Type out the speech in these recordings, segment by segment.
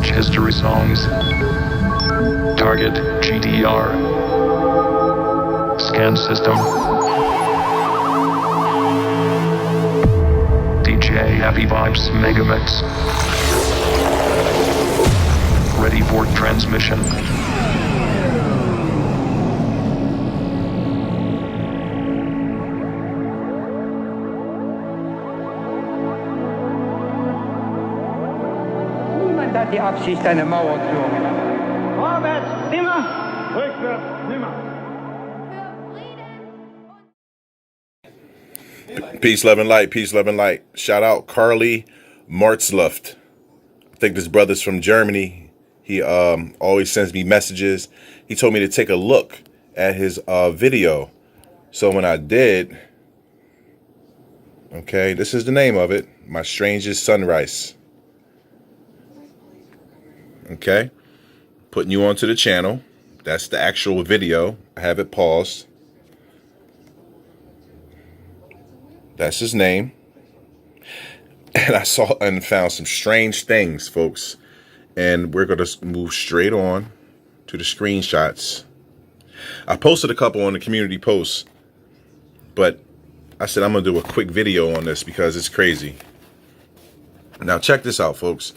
Search history songs. Target GDR. Scan system. DJ Happy Vibes Megamix. Ready for transmission. Niemand hat die Absicht, eine Mauer zu errichten. Vorwärts, nimmer! Rückwärts, nimmer! Peace, love, and light. Peace, love, and light. Shout out Carly Martzluft. I think this brother's from Germany. He always sends me messages. He told me to take a look at his video. So when I did, okay, this is the name of it. My Strangest Sunrise. Okay. Putting you onto the channel. That's the actual video. I have it paused. That's his name. And I saw and found some strange things, folks. And we're going to move straight on to the screenshots. I posted a couple on the community post, but I said I'm going to do a quick video on this because it's crazy. Now, check this out, folks.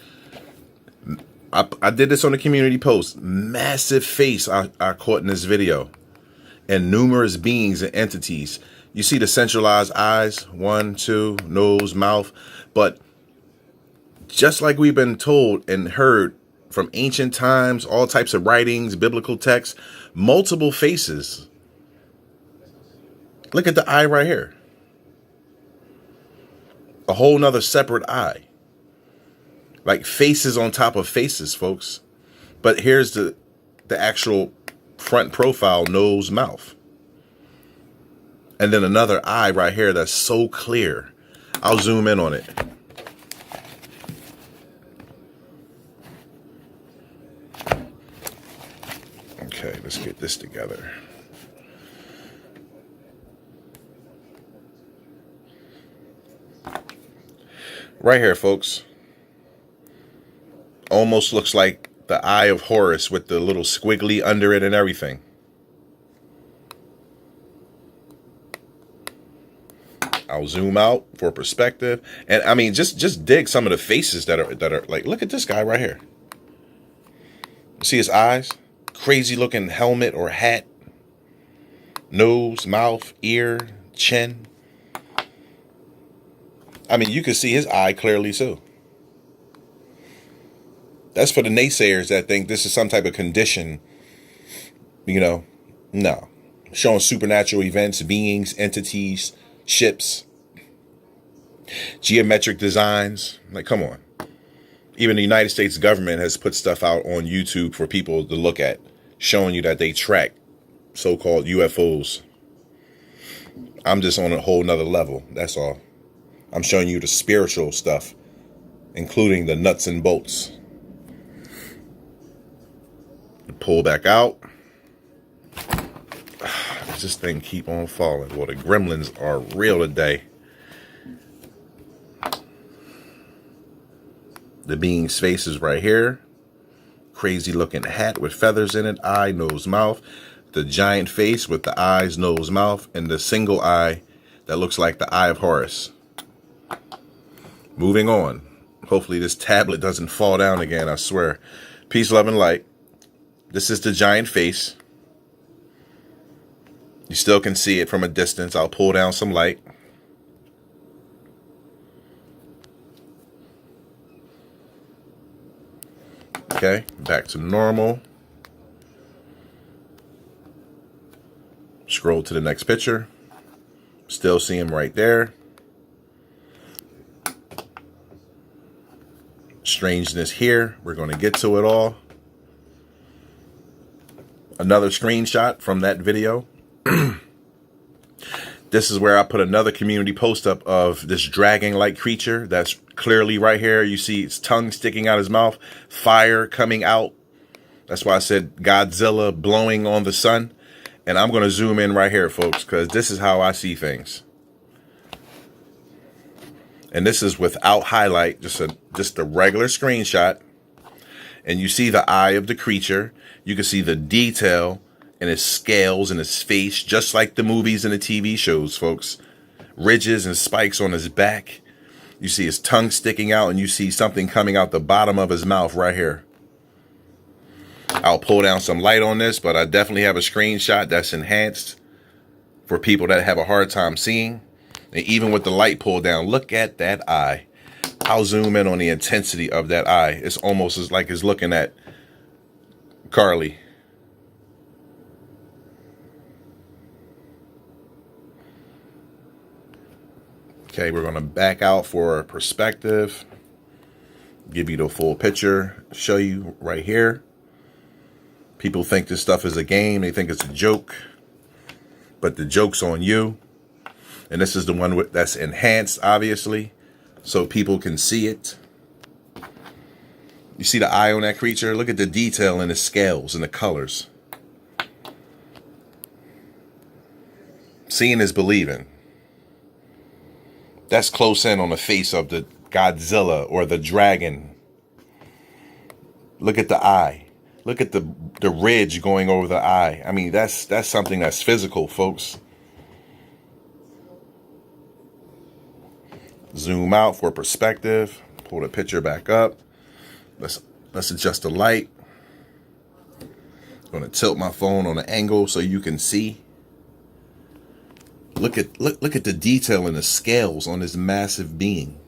I did this on the community post. Massive face I caught in this video. And numerous beings and entities. You see the centralized eyes, 1, 2, nose, mouth. But just like we've been told and heard from ancient times, all types of writings, biblical texts, multiple faces. Look at the eye right here. A whole nother separate eye. Like faces on top of faces, folks. But here's the actual front profile, nose, mouth. And then another eye right here that's so clear. I'll zoom in on it. Okay, let's get this together. Right here, folks. Almost looks like the Eye of Horus with the little squiggly under it and everything. I'll zoom out for perspective. And I mean, just dig some of the faces that are like, look at this guy right here. See his eyes? Crazy looking helmet or hat. Nose, mouth, ear, chin. I mean, you can see his eye clearly too. That's for the naysayers that think this is some type of condition. You know, no. Showing supernatural events, beings, entities, ships, geometric designs. Like, come on. Even the United States government has put stuff out on YouTube for people to look at, showing you that they track so-called UFOs. I'm just on a whole nother level. That's all. I'm showing you the spiritual stuff, including the nuts and bolts. Pull back out. This thing keep on falling. Well, the gremlins are real today. The being's face is right here. Crazy looking hat with feathers in it. Eye, nose, mouth. The giant face with the eyes, nose, mouth. And the single eye that looks like the Eye of Horus. Moving on. Hopefully this tablet doesn't fall down again, I swear. Peace, love, and light. This is the giant face. You still can see it from a distance. I'll pull down some light. Okay, back to normal. Scroll to the next picture. Still see him right there. Strangeness here. We're going to get to it all. Another screenshot from that video. This is where I put another community post up of this dragon-like creature that's clearly right here. You see its tongue sticking out his mouth, fire coming out. That's why I said Godzilla blowing on the sun. And I'm going to zoom in right here, folks, because this is how I see things. And this is without highlight, just a regular screenshot. And you see the eye of the creature. You can see the detail in his scales and his face, just like the movies and the TV shows, folks. Ridges and spikes on his back. You see his tongue sticking out, and you see something coming out the bottom of his mouth right here. I'll pull down some light on this, but I definitely have a screenshot that's enhanced for people that have a hard time seeing. And even with the light pulled down, look at that eye. I'll zoom in on the intensity of that eye. It's almost as like it's looking at Carly. Okay, we're going to back out for perspective. Give you the full picture. Show you right here. People think this stuff is a game. They think it's a joke. But the joke's on you. And this is the one that's enhanced, obviously, so people can see it. You see the eye on that creature? Look at the detail in the scales and the colors. Seeing is believing. That's close in on the face of the Godzilla or the dragon. Look at the eye. Look at the ridge going over the eye. I mean, that's something that's physical, folks. Zoom out for perspective. Pull the picture back up. Let's adjust the light. I'm going to tilt my phone on an angle so you can see. Look at the detail in the scales on this massive being.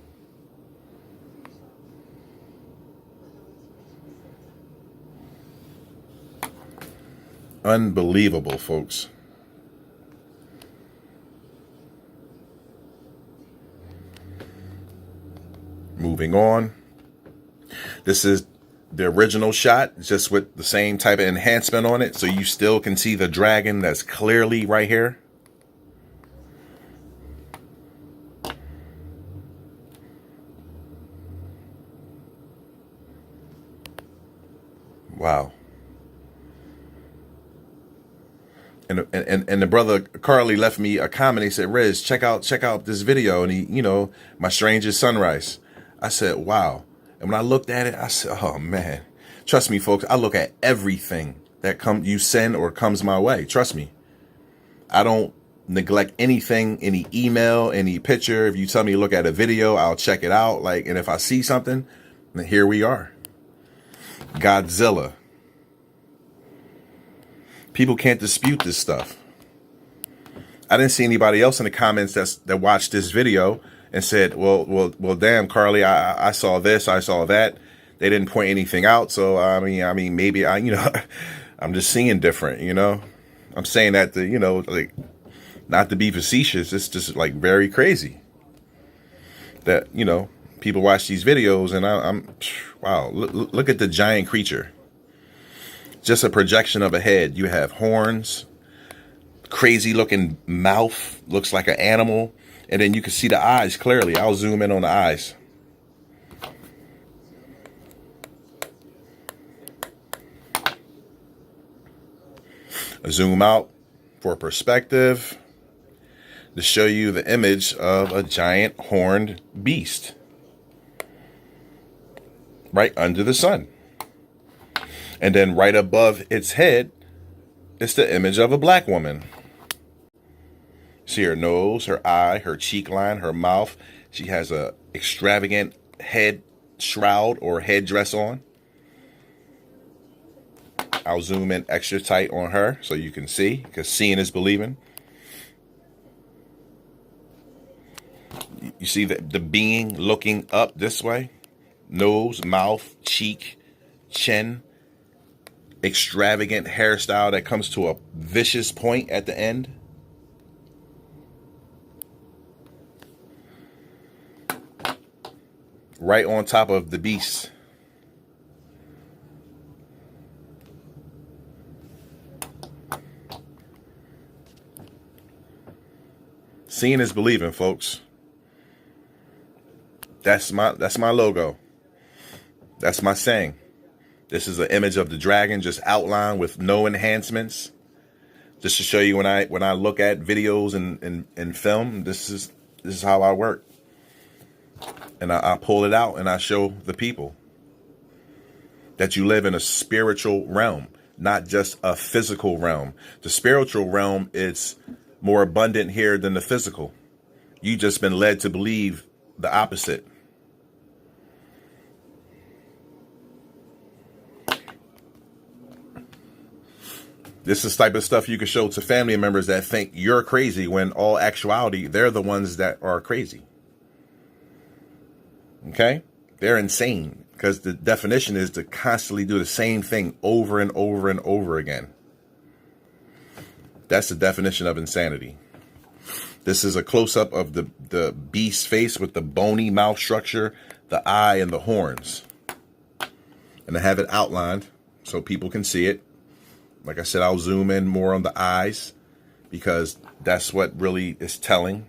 Unbelievable, folks. Moving on. This is the original shot, just with the same type of enhancement on it, so you still can see the dragon that's clearly right here. Wow. And the brother Carly left me a comment. He said, Riz, check out this video. And he, my strangest sunrise. I said, wow. And when I looked at it, I said, oh man, trust me, folks. I look at everything that you send or comes my way. Trust me. I don't neglect anything, any email, any picture. If you tell me to look at a video, I'll check it out. And if I see something, then here we are. Godzilla. People can't dispute this stuff. I didn't see anybody else in the comments that watched this video and said, well, damn, Carly, I saw this, I saw that. They didn't point anything out. So, I mean, maybe I'm just seeing different, I'm saying that to, not to be facetious. It's just very crazy that, people watch these videos and I'm wow, look at the giant creature. Just a projection of a head. You have horns, crazy looking mouth, looks like an animal. And then you can see the eyes clearly. I'll zoom in on the eyes. Zoom out for perspective to show you the image of a giant horned beast right under the sun. And then right above its head, it's the image of a black woman. See her nose, her eye, her cheek line, her mouth. She has a extravagant head shroud or headdress on. I'll zoom in extra tight on her so you can see, because seeing is believing. You see the being looking up this way. Nose, mouth, cheek, chin. Extravagant hairstyle that comes to a vicious point at the end. Right on top of the beast. Seeing is believing, folks. That's my logo. That's my saying. This is an image of the dragon, just outlined with no enhancements. Just to show you when I look at videos and film, this is how I work. And I pull it out and I show the people. that you live in a spiritual realm, not just a physical realm. The spiritual realm is more abundant here than the physical. You just been led to believe the opposite. This is the type of stuff you can show to family members that think you're crazy when all actuality, they're the ones that are crazy. Okay? They're insane because the definition is to constantly do the same thing over and over and over again. That's the definition of insanity. This is a close-up of the beast's face with the bony mouth structure, the eye, and the horns. And I have it outlined so people can see it. Like I said, I'll zoom in more on the eyes because that's what really is telling.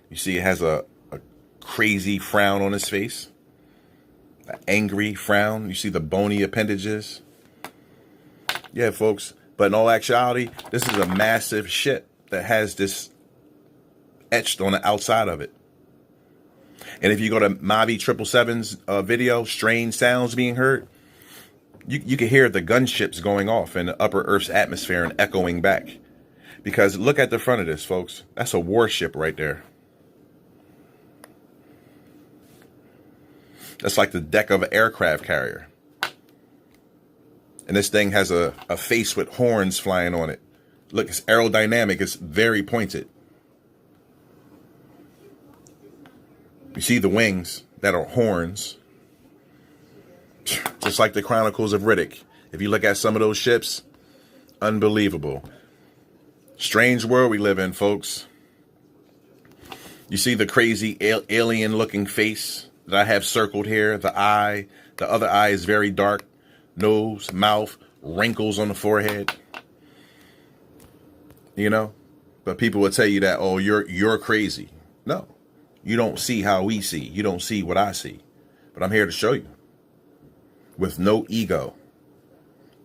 You see it has a crazy frown on his face. An angry frown. You see the bony appendages. Yeah, folks. But in all actuality, this is a massive ship that has this etched on the outside of it. And if you go to Mavi 777's video, Strange Sounds Being Heard, you can hear the gunships going off in the upper Earth's atmosphere and echoing back. Because look at the front of this, folks. That's a warship right there. That's like the deck of an aircraft carrier. And this thing has a face with horns flying on it. Look, it's aerodynamic. It's very pointed. You see the wings that are horns. Just like the Chronicles of Riddick. If you look at some of those ships, unbelievable. Strange world we live in, folks. You see the crazy alien-looking face that I have circled here. The eye. The other eye is very dark. Nose, mouth, wrinkles on the forehead. You know? But people will tell you that, oh, you're crazy. No. You don't see how we see. You don't see what I see. But I'm here to show you. With no ego.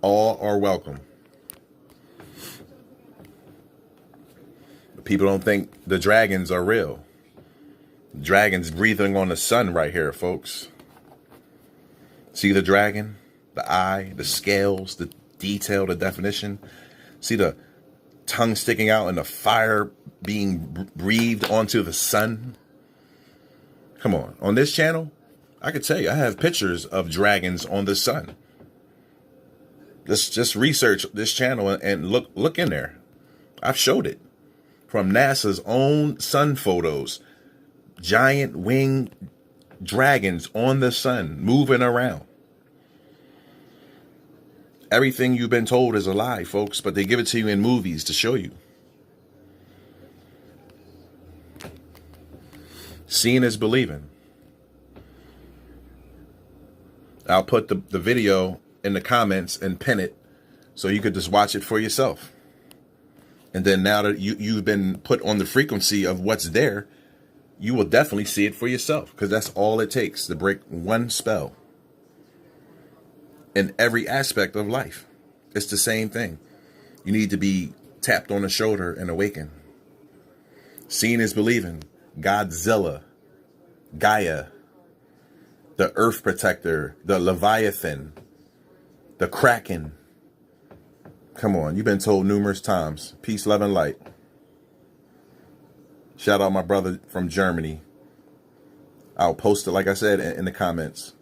All are welcome. But people don't think the dragons are real. Dragons breathing on the sun right here, folks. See the dragon? The eye, the scales, the detail, the definition. See the tongue sticking out and the fire being breathed onto the sun. Come on this channel, I could tell you, I have pictures of dragons on the sun. Just research this channel and look in there. I've showed it from NASA's own sun photos. Giant winged dragons on the sun moving around. Everything you've been told is a lie, folks, but they give it to you in movies to show you. Seeing is believing. I'll put the video in the comments and pin it so you could just watch it for yourself. And then now that you've been put on the frequency of what's there, you will definitely see it for yourself because that's all it takes to break one spell. In every aspect of life, it's the same thing. You need to be tapped on the shoulder and awaken. Seeing is believing. Godzilla, Gaia, the Earth Protector, the Leviathan, the Kraken. Come on, you've been told numerous times. Peace, love, and light. Shout out my brother from Germany. I'll post it, like I said, in the comments.